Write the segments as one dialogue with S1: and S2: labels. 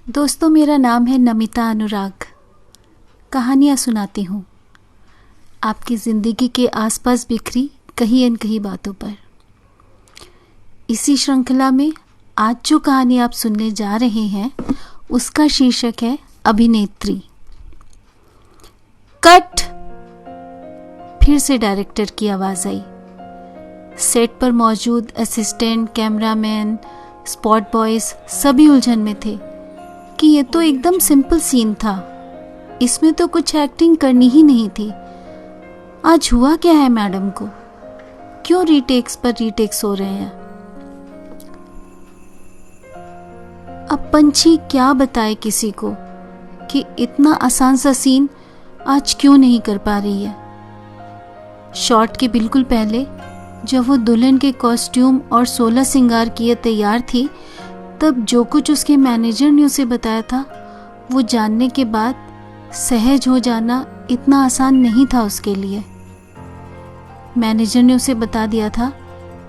S1: दोस्तों, मेरा नाम है नमिता अनुराग। कहानियाँ सुनाती हूँ आपकी ज़िंदगी के आसपास बिखरी कहीं न कहीं बातों पर। इसी श्रृंखला में आज जो कहानी आप सुनने जा रहे हैं उसका शीर्षक है अभिनेत्री। कट! फिर से डायरेक्टर की आवाज़ आई। सेट पर मौजूद असिस्टेंट, कैमरामैन, स्पॉट बॉयज सभी उलझन में थे कि ये तो एकदम सिंपल सीन था, इसमें तो कुछ एक्टिंग करनी ही नहीं थी। आज हुआ क्या है मैडम को? क्यों रीटेक्स पर रीटेक्स हो रहे हैं? अब पंछी क्या बताए किसी को कि इतना आसान सा सीन आज क्यों नहीं कर पा रही है। शॉट के बिल्कुल पहले जब वो दुल्हन के कॉस्ट्यूम और 16 श्रृंगार किए तैयार थी, तब जो कुछ उसके मैनेजर ने उसे बताया था वो जानने के बाद सहज हो जाना इतना आसान नहीं था उसके लिए। मैनेजर ने उसे बता दिया था,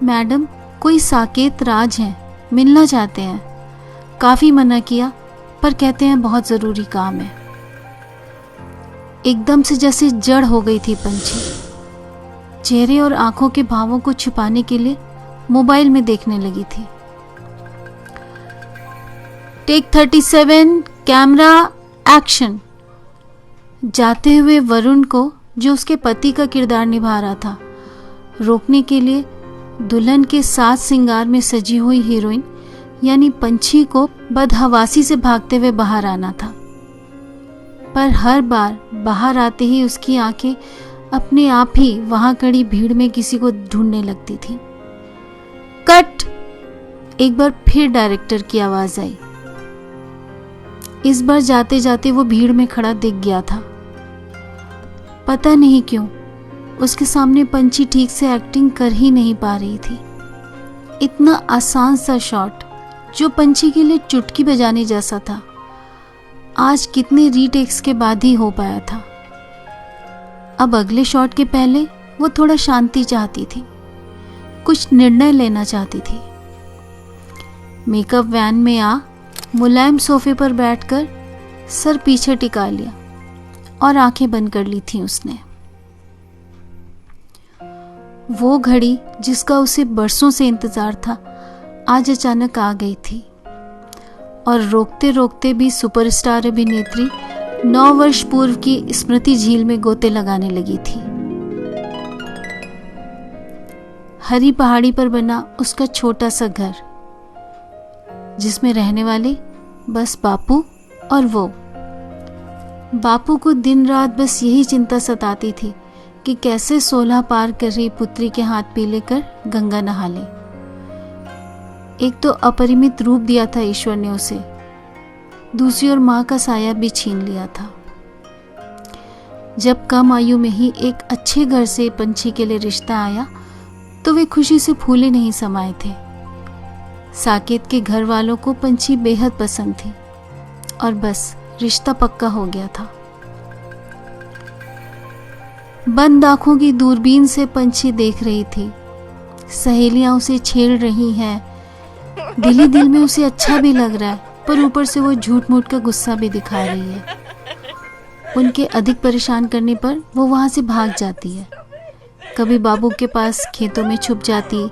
S1: मैडम कोई साकेत राज हैं, मिलना चाहते हैं। काफ़ी मना किया पर कहते हैं बहुत ज़रूरी काम है। एकदम से जैसे जड़ हो गई थी पंछी। चेहरे और आंखों के भावों को छुपाने के लिए मोबाइल में देखने लगी थी। Take 37, camera, action. जाते हुए वरुण को, जो उसके पति का किरदार निभा रहा था, रोकने के लिए दुल्हन के 7 श्रृंगार में सजी हुई हीरोइन यानी पंछी को बदहवासी से भागते हुए बाहर आना था। पर हर बार बाहर आते ही उसकी आंखें अपने आप ही वहां खड़ी भीड़ में किसी को ढूंढने लगती थी। कट! एक बार फिर डायरेक्टर की आवाज आई। इस बार जाते जाते वो भीड़ में खड़ा दिख गया था। पता नहीं क्यों उसके सामने पंछी ठीक से एक्टिंग कर ही नहीं पा रही थी। इतना आसान सा शॉट जो पंछी के लिए चुटकी बजाने जैसा था, आज कितने रीटेक्स के बाद ही हो पाया था। अब अगले शॉट के पहले वो थोड़ा शांति चाहती थी, कुछ निर्णय लेना चाहती थी। मेकअप वैन में आ मुलायम सोफे पर बैठकर सर पीछे टिका लिया और आंखें बंद कर ली थी उसने। वो घड़ी जिसका उसे बरसों से इंतजार था आज अचानक आ गई थी और रोकते रोकते भी सुपरस्टार अभिनेत्री 9 वर्ष पूर्व की स्मृति झील में गोते लगाने लगी थी। हरी पहाड़ी पर बना उसका छोटा सा घर, जिसमें रहने वाले बस बापू और वो। बापू को दिन रात बस यही चिंता सताती थी कि कैसे 16 पार कर रही पुत्री के हाथ पीले कर गंगा नहा ले। एक तो अपरिमित रूप दिया था ईश्वर ने उसे, दूसरी ओर माँ का साया भी छीन लिया था। जब कम आयु में ही एक अच्छे घर से पंछी के लिए रिश्ता आया तो वे खुशी से फूले नहीं समाये थे। साकेत के घर वालों को पंछी बेहद पसंद थी और बस रिश्ता पक्का हो गया था। बंद आंखों की दूरबीन से पंछी देख रही थी, सहेलियां उसे छेड़ रही हैं। दिल ही दिल में उसे अच्छा भी लग रहा है, पर ऊपर से वो झूठ मूठ का गुस्सा भी दिखा रही है। उनके अधिक परेशान करने पर वो वहां से भाग जाती है। कभी बाबू के पास खेतों में छुप जाती,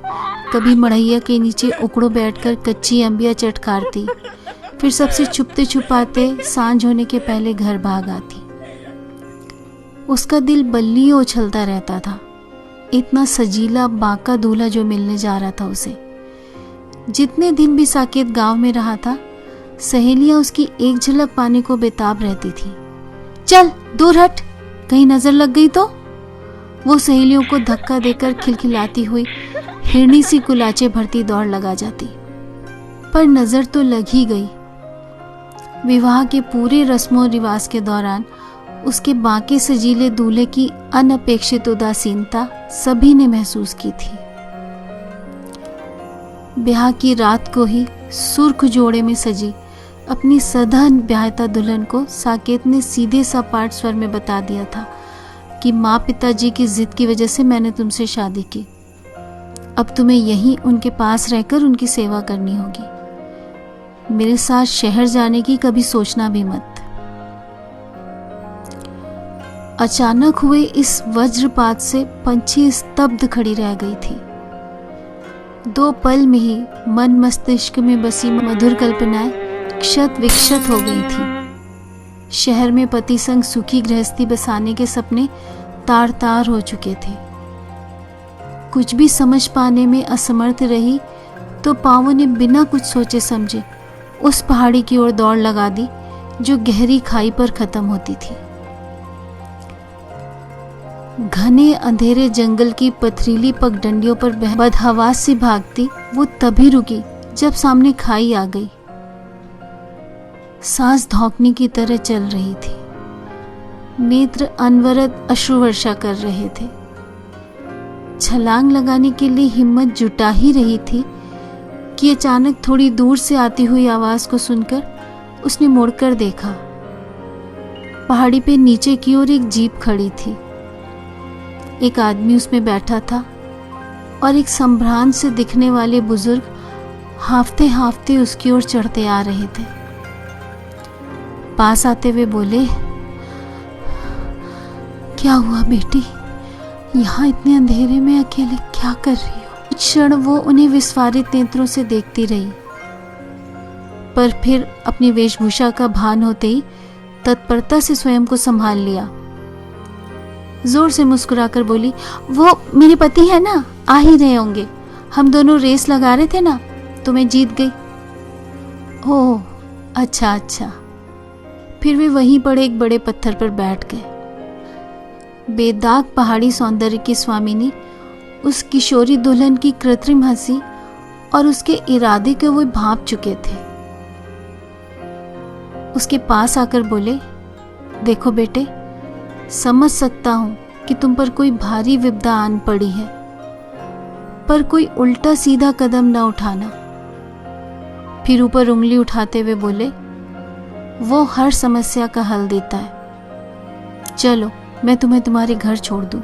S1: कभी मड़ैया के नीचे उकड़ो बैठकर कच्ची अंबिया चटकारती, फिर सबसे छुपते छुपाते सांझ होने के पहले घर भाग आती। उसका दिल बल्ली उछलता रहता था। इतना सजीला बांका दूल्हा जो मिलने जा रहा था उसे। जितने दिन भी साकेत गांव में रहा था, सहेलियां उसकी एक झलक पाने को बेताब रहती थी। चल दूर हट, कहीं नजर लग गई तो। वो सहेलियों को धक्का देकर खिलखिलाती हुई हिरनी सी कुलाचे भरती दौड़ लगा जाती, पर नजर तो लग ही गई। विवाह के पूरे रस्मों रिवाज के दौरान उसके बांके सजीले दूल्हे की अनअपेक्षित उदासीनता सभी ने महसूस की थी। ब्याह की रात को ही सुर्ख जोड़े में सजी अपनी सधा ब्याहता दुल्हन को साकेत ने सीधे सपाट स्वर में बता दिया था कि माँ पिताजी की जिद की वजह से मैंने तुमसे शादी की। अब तुम्हें यहीं उनके पास रहकर उनकी सेवा करनी होगी। मेरे साथ शहर जाने की कभी सोचना भी मत। अचानक हुए इस वज्रपात से पंछी स्तब्ध खड़ी रह गई थी। 2 पल में ही मन मस्तिष्क में बसी मधुर कल्पनाएं क्षत विक्षत हो गई थी। शहर में पति संग सुखी गृहस्थी बसाने के सपने तार तार हो चुके थे। कुछ भी समझ पाने में असमर्थ रही तो पांवों ने बिना कुछ सोचे समझे उस पहाड़ी की ओर दौड़ लगा दी जो गहरी खाई पर खत्म होती थी। घने अंधेरे जंगल की पथरीली पगडंडियों पर बदहवास सी भागती वो तभी रुकी जब सामने खाई आ गई। सांस धौंकने की तरह चल रही थी। नेत्र अनवरत अश्रु वर्षा कर रहे थे। छलांग लगाने के लिए हिम्मत जुटा ही रही थी कि अचानक थोड़ी दूर से आती हुई आवाज को सुनकर उसने मुड़कर देखा। पहाड़ी पे नीचे की ओर एक जीप खड़ी थी। एक आदमी उसमें बैठा था और एक संभ्रांत से दिखने वाले बुजुर्ग हांफते हांफते उसकी ओर चढ़ते आ रहे थे। पास आते हुए बोले, क्या हुआ बेटी, यहाँ इतने अंधेरे में अकेले क्या कर रही हो? कुछ क्षण वो उन्हें विस्फारित नेत्रों से देखती रही, पर फिर अपनी वेशभूषा का भान होते ही तत्परता से स्वयं को संभाल लिया। जोर से मुस्कुराकर बोली, वो मेरे पति है ना, आ ही रहे होंगे। हम दोनों रेस लगा रहे थे ना, तो मैं जीत गई। ओह अच्छा अच्छा। फिर वे वहीं पड़े एक बड़े पत्थर पर बैठ गए। बेदाग पहाड़ी सौंदर्य की स्वामिनी उस किशोरी दुल्हन की कृत्रिम हंसी और उसके इरादे को वो भांप चुके थे। उसके पास आकर बोले, देखो बेटे, समझ सकता हूं कि तुम पर कोई भारी विपदा आन पड़ी है, पर कोई उल्टा सीधा कदम न उठाना। फिर ऊपर उंगली उठाते हुए बोले, वो हर समस्या का हल देता है। चलो मैं तुम्हें तुम्हारे घर छोड़ दूं।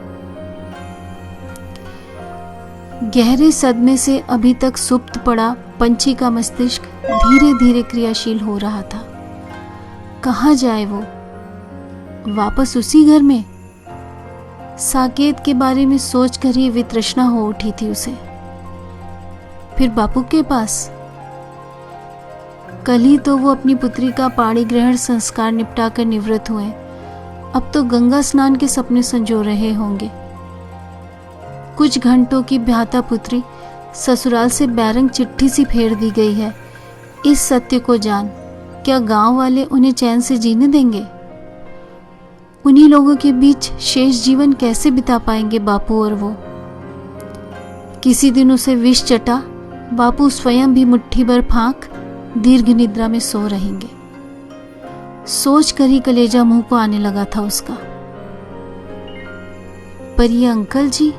S1: गहरे सदमे से अभी तक सुप्त पड़ा पंछी का मस्तिष्क धीरे धीरे क्रियाशील हो रहा था। कहाँ जाए वो? वापस उसी घर में? साकेत के बारे में सोचकर ही वितृष्णा हो उठी थी उसे। फिर बापू के पास? कल ही तो वो अपनी पुत्री का पाणी ग्रहण संस्कार निपटाकर निवृत्त हुए। अब तो गंगा स्नान के सपने संजो रहे होंगे। कुछ घंटों की ब्याहता पुत्री ससुराल से बैरंग चिट्ठी सी फेर दी गई है। इस सत्य को जान क्या गांव वाले उन्हें चैन से जीने देंगे? उन्हीं लोगों के बीच शेष जीवन कैसे बिता पाएंगे बापू और वो? किसी दिन उसे विष चटा बापू स्वयं भी मुट्ठी भर फांक दीर्घ निद्रा में सो रहेंगे। सोच कर ही कलेजा मुंह को आने लगा था उसका। पर ये अंकल जी,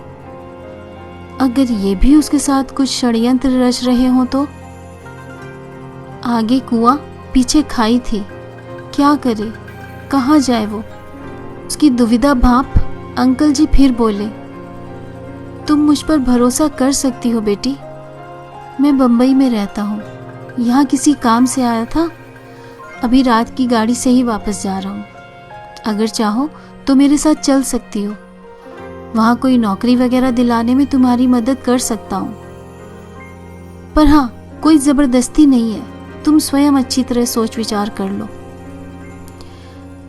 S1: अगर ये भी उसके साथ कुछ षड्यंत्र रच रहे हों तो? आगे कुआं, पीछे खाई थी। क्या करे, कहाँ जाए वो? उसकी दुविधा भांप अंकल जी फिर बोले, तुम मुझ पर भरोसा कर सकती हो बेटी। मैं बंबई में रहता हूँ, यहाँ किसी काम से आया था। अभी रात की गाड़ी से ही वापस जा रहा हूँ। अगर चाहो तो मेरे साथ चल सकती हो। वहाँ कोई नौकरी वगैरह दिलाने में तुम्हारी मदद कर सकता हूँ। पर हाँ, कोई जबरदस्ती नहीं है। तुम स्वयं अच्छी तरह सोच विचार कर लो।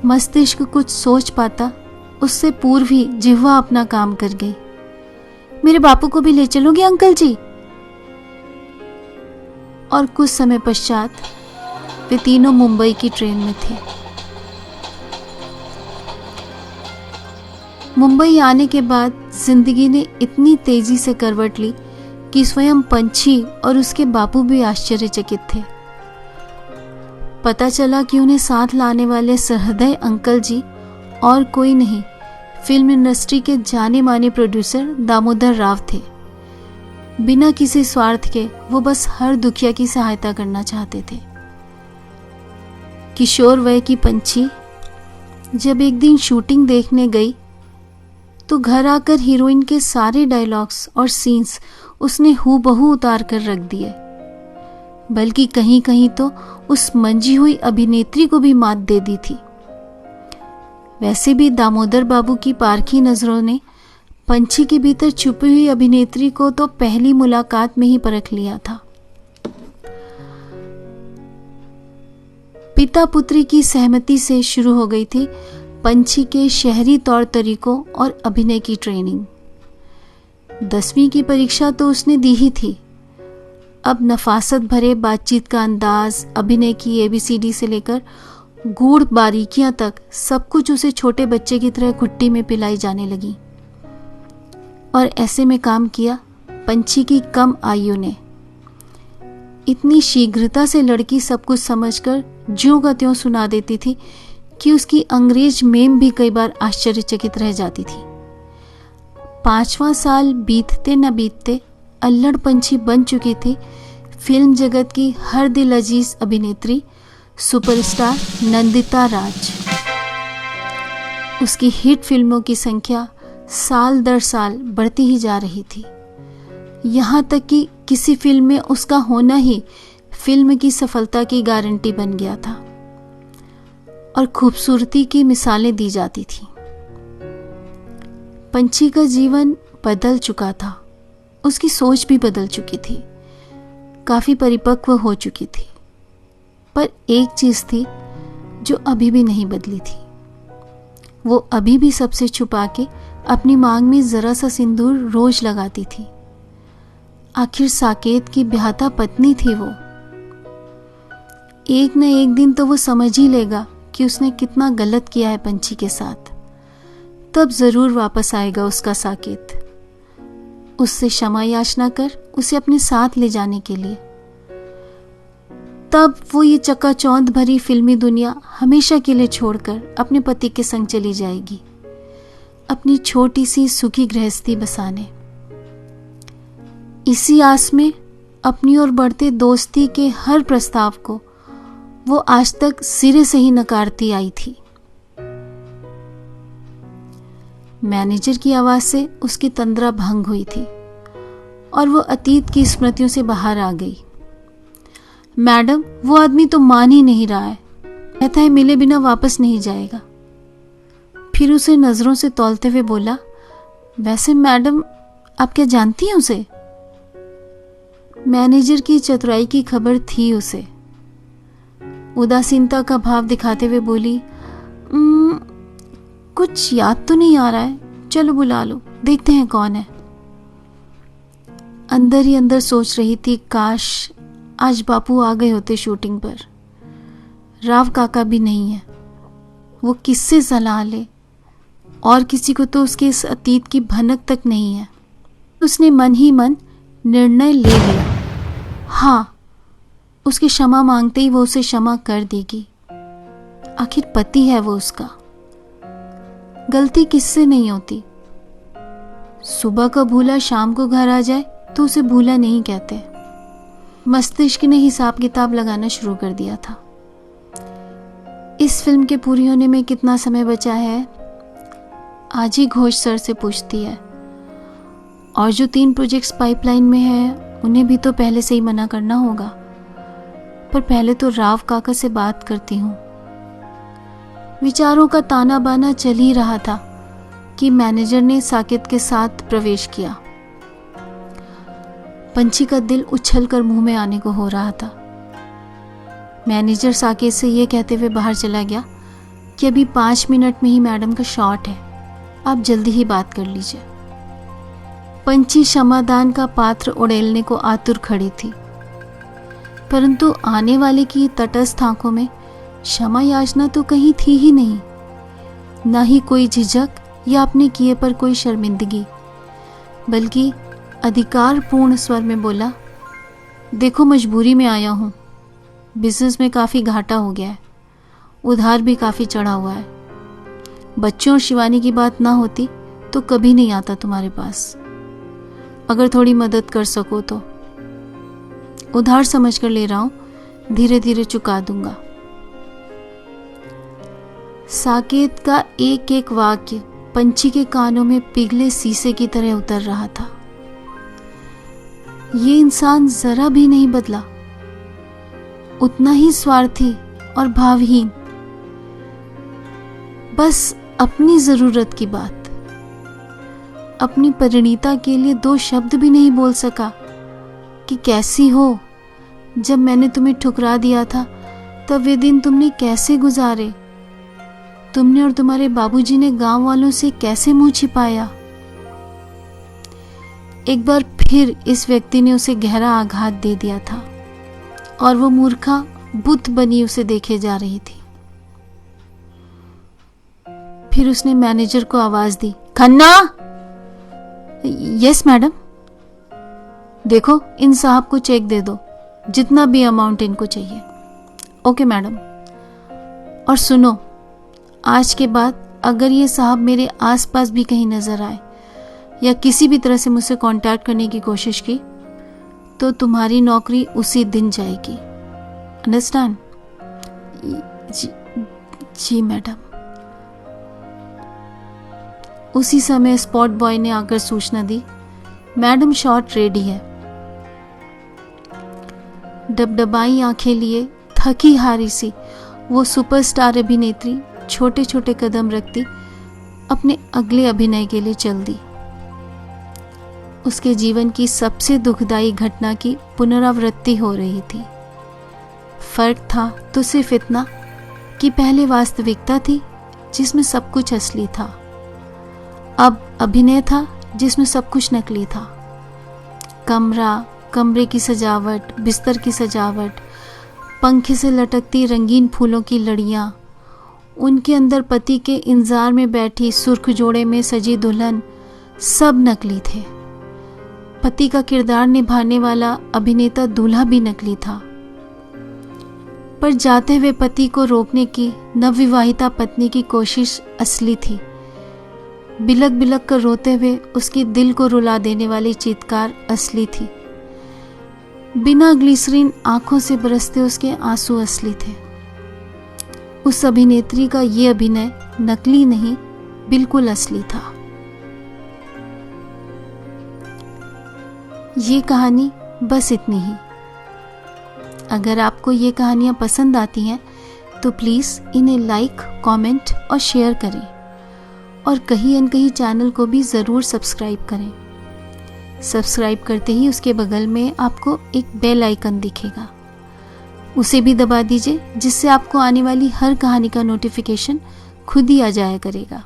S1: मस्तिष्क कुछ सोच पाता उससे पूर्व ही जिह्वा अपना काम कर गई। मेरे बापू को भी ले चलोगे अंकल जी? और कुछ समय पश्चात वे तीनों मुंबई की ट्रेन में थे। मुंबई आने के बाद जिंदगी ने इतनी तेजी से करवट ली कि स्वयं पंछी और उसके बापू भी आश्चर्यचकित थे। पता चला कि उन्हें साथ लाने वाले सहृदय अंकल जी और कोई नहीं, फिल्म इंडस्ट्री के जाने माने प्रोड्यूसर दामोदर राव थे। बिना किसी स्वार्थ के वो बस हर दुखिया की सहायता करना चाहते थे। किशोर वय की पंछी जब एक दिन शूटिंग देखने गई तो घर आकर हीरोइन के सारे डायलॉग्स और सीन्स उसने हूबहू उतार कर रख दिए। बल्कि कहीं कहीं तो उस मंजी हुई अभिनेत्री को भी मात दे दी थी। वैसे भी दामोदर बाबू की पारखी नजरों ने पंछी के भीतर छुपी हुई अभिनेत्री को तो पहली मुलाकात में ही परख लिया था। पिता पुत्री की सहमति से शुरू हो गई थी पंछी के शहरी तौर तरीकों और अभिनय की ट्रेनिंग। 10वीं की परीक्षा तो उसने दी ही थी। अब नफासत भरे बातचीत का अंदाज, अभिनय की ABCD से लेकर गूढ़ बारीकियां तक सब कुछ उसे छोटे बच्चे की तरह घुट्टी में पिलाई जाने लगी। और ऐसे में काम किया पंछी की कम आयु ने। इतनी शीघ्रता से लड़की सब कुछ समझकर ज्यों का त्यों सुना देती थी कि उसकी अंग्रेज मेम भी कई बार आश्चर्यचकित रह जाती थी। 5वां साल बीतते न बीतते अल्लड़ पंछी बन चुकी थी फिल्म जगत की हर दिल अजीज अभिनेत्री, सुपरस्टार नंदिता राज। उसकी हिट फिल्मों की संख्या साल दर साल बढ़ती ही जा रही थी। यहाँ तक कि किसी फिल्म में उसका होना ही फिल्म की सफलता की गारंटी बन गया था और खूबसूरती की मिसालें दी जाती थी। पंछी का जीवन बदल चुका था, उसकी सोच भी बदल चुकी थी, काफी परिपक्व हो चुकी थी। पर एक चीज थी जो अभी भी नहीं बदली थी। वो अभी भी सबसे छुपा के अपनी मांग में जरा सा सिंदूर रोज लगाती थी। आखिर साकेत की ब्याहता पत्नी थी वो। एक न एक दिन तो वो समझ ही लेगा कि उसने कितना गलत किया है पंछी के साथ। तब जरूर वापस आएगा उसका साकेत, उससे क्षमा याचना कर उसे अपने साथ ले जाने के लिए। तब वो ये चकाचौंध भरी फिल्मी दुनिया हमेशा के लिए छोड़कर अपने पति के संग चली जाएगी, अपनी छोटी सी सुखी गृहस्थी बसाने। इसी आस में अपनी ओर बढ़ते दोस्ती के हर प्रस्ताव को वो आज तक सिरे से ही नकारती आई थी। मैनेजर की आवाज से उसकी तंद्रा भंग हुई थी और वो अतीत की स्मृतियों से बाहर आ गई। मैडम, वो आदमी तो मान ही नहीं रहा है, कहता है मिले बिना वापस नहीं जाएगा। फिर उसे नजरों से तौलते हुए बोला, वैसे मैडम आप क्या जानती हैं उसे? मैनेजर की चतुराई की खबर थी उसे। उदासीनता का भाव दिखाते हुए बोली, कुछ याद तो नहीं आ रहा है, चलो बुला लो, देखते हैं कौन है। अंदर ही अंदर सोच रही थी, काश आज बापू आ गए होते शूटिंग पर। राव काका भी नहीं है, वो किससे सलाह ले? और किसी को तो उसके इस अतीत की भनक तक नहीं है। उसने मन ही मन निर्णय ले लिया। हाँ, उसकी क्षमा मांगते ही वो उसे क्षमा कर देगी। आखिर पति है वो उसका। गलती किससे नहीं होती। सुबह का भूला शाम को घर आ जाए तो उसे भूला नहीं कहते। मस्तिष्क ने हिसाब किताब लगाना शुरू कर दिया था। इस फिल्म के पूरी होने में कितना समय बचा है, आज ही घोष सर से पूछती है। और जो 3 प्रोजेक्ट्स पाइपलाइन में है उन्हें भी तो पहले से ही मना करना होगा। पर पहले तो राव काका से बात करती हूँ। विचारों का ताना बाना चल ही रहा था कि मैनेजर ने साकेत के साथ प्रवेश किया। पंछी का दिल उछल कर मुंह में आने को हो रहा था। मैनेजर साकेत से यह कहते हुए बाहर चला गया कि अभी 5 मिनट में ही मैडम का शॉट है, आप जल्दी ही बात कर लीजिए। पंछी क्षमादान का पात्र उड़ेलने को आतुर खड़ी थी, परंतु आने वाले की तटस्थ आंखों में क्षमा याचना तो कहीं थी ही नहीं, ना ही कोई झिझक या अपने किए पर कोई शर्मिंदगी, बल्कि अधिकारपूर्ण स्वर में बोला, देखो मजबूरी में आया हूँ, बिजनेस में काफ़ी घाटा हो गया है, उधार भी काफ़ी चढ़ा हुआ है। बच्चों और शिवानी की बात ना होती तो कभी नहीं आता तुम्हारे पास। अगर थोड़ी मदद कर सको तो। उधार समझ कर ले रहा हूँ, धीरे धीरे चुका दूंगा। साकेत का एक एक वाक्य पंछी के कानों में पिघले शीशे की तरह उतर रहा था। ये इंसान जरा भी नहीं बदला, उतना ही स्वार्थी और भावहीन। बस अपनी जरूरत की बात, अपनी परिणीता के लिए 2 शब्द भी नहीं बोल सका कि कैसी हो। जब मैंने तुम्हें ठुकरा दिया था तब वे दिन तुमने कैसे गुजारे? तुमने और तुम्हारे बाबूजी ने गांव वालों से कैसे मुंह छिपाया? एक बार फिर इस व्यक्ति ने उसे गहरा आघात दे दिया था और वो मूर्खा बुत बनी उसे देखे जा रही थी। फिर उसने मैनेजर को आवाज दी, खन्ना। Yes madam. देखो, इन साहब को चेक दे दो, जितना भी अमाउंट इनको चाहिए। Okay madam. और सुनो, आज के बाद अगर ये साहब मेरे आसपास भी कहीं नजर आए या किसी भी तरह से मुझसे कांटेक्ट करने की कोशिश की तो तुम्हारी नौकरी उसी दिन जाएगी। अंडरस्टैंड? जी मैडम। उसी समय स्पॉट बॉय ने आकर सूचना दी, मैडम शॉट रेडी है। डबडबाई आंखें लिए थकी हारी सी वो सुपरस्टार अभिनेत्री छोटे छोटे कदम रखती अपने अगले अभिनय के लिए चल दी। उसके जीवन की सबसे दुखदाई घटना की पुनरावृत्ति हो रही थी। फर्क था तो सिर्फ इतना कि पहले वास्तविकता थी जिसमें सब कुछ असली था, अब अभिनय था जिसमें सब कुछ नकली था। कमरे की सजावट, बिस्तर की सजावट, पंखे से लटकती रंगीन फूलों की लड़ियां, उनके अंदर पति के इंतजार में बैठी सुर्ख जोड़े में सजी दुल्हन, सब नकली थे। पति का किरदार निभाने वाला अभिनेता दूल्हा भी नकली था। पर जाते हुए पति को रोकने की नवविवाहिता पत्नी की कोशिश असली थी। बिलक बिलक कर रोते हुए उसके दिल को रुला देने वाली चीत्कार असली थी। बिना ग्लिसरीन आंखों से बरसते उसके आंसू असली थे। उस अभिनेत्री का ये अभिनय नकली नहीं, बिल्कुल असली था। ये कहानी बस इतनी ही। अगर आपको ये कहानियां पसंद आती हैं तो प्लीज़ इन्हें लाइक, कमेंट और शेयर करें और कहीं न कहीं चैनल को भी ज़रूर सब्सक्राइब करें। सब्सक्राइब करते ही उसके बगल में आपको एक बेल आइकन दिखेगा, उसे भी दबा दीजिए जिससे आपको आने वाली हर कहानी का नोटिफिकेशन खुद ही आ जाया करेगा।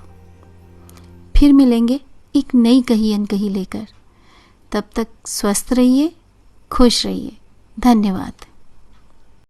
S1: फिर मिलेंगे एक नई कही अनकही लेकर। तब तक स्वस्थ रहिए, खुश रहिए। धन्यवाद।